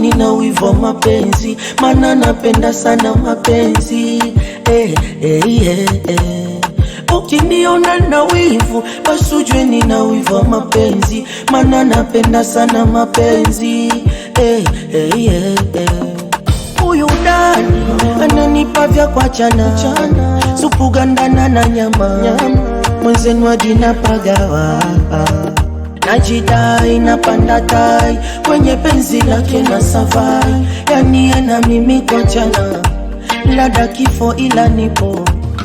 nina wivu mapenzi, mana napenda sana mapenzi. Ukiniona na wivu, basi ujue nina wivu mapenzi, mana napenda sana mapenzi. Huyu ndani ananipa vya kwa chana, supu gandana na nyama, mwenzenu hadi napagawa. Najidai napanda tai, kwenye penzi lake na savai. Yani ena mimi kwa chana, lada kifo ila nipo.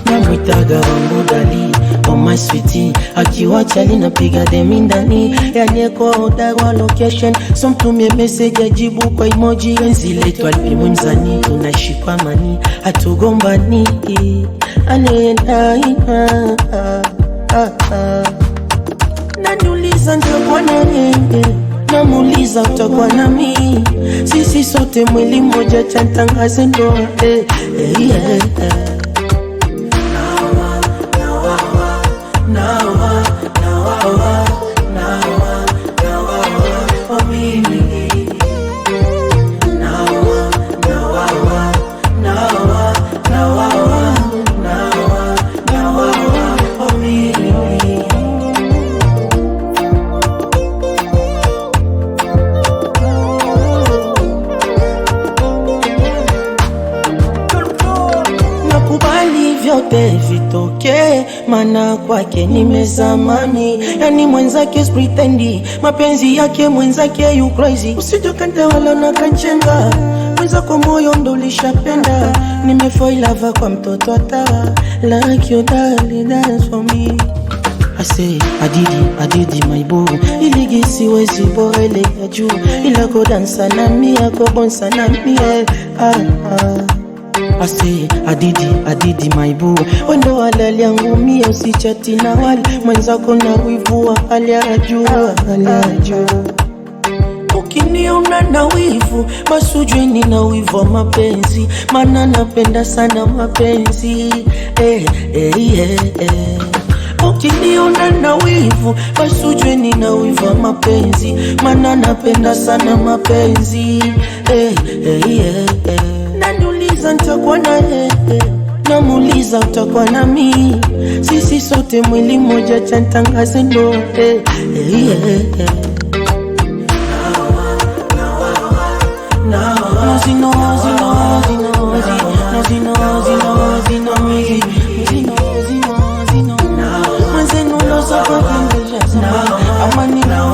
Namwitaga wangu dali, oh my sweetie. Akiwacha ninapiga demi ndani, yani kwa odawa location. So mtumie message ajibu kwa emoji. Enzi letu alipimwe mzani, tunaishi kwa mani, hatugombani. Anaenda naniuliza nitakuwa na yeye, namuuliza utakuwa nami. Sisi sote mwili mmoja, chantangaze ndoa. Nakubali vyote vitoke, mana kwake nimezamani. Yani mwenzake pretendi, mapenzi yake mwenzake you crazy. Usijokanta wala nakachenga, mwenzako moyo ndo lishapenda. Nimefall love kwa mtoto atawa, like your darling, dance for me. I say, adidi my boo. Iligi siwezi boele ya juu, ila ko dansa na mia, ko bonsa na mia. I say, adidi my boo. Wendo halali yangu mie, usichati na wali mwenzako na wivu hali ya juu. Ukiniona na wivu, basi ujue nina wivu mapenzi, mana napenda sana mapenzi. Ukiniona na wivu, basi ujue nina wivu mapenzi, mana napenda sana mapenzi. Naniuliza nitakuwa na yeye, namuuliza utakuwa nami. Sisi sote mwili mmoja, chantangaze ndoa. Mwenzenu loso kwa kindeja, amani na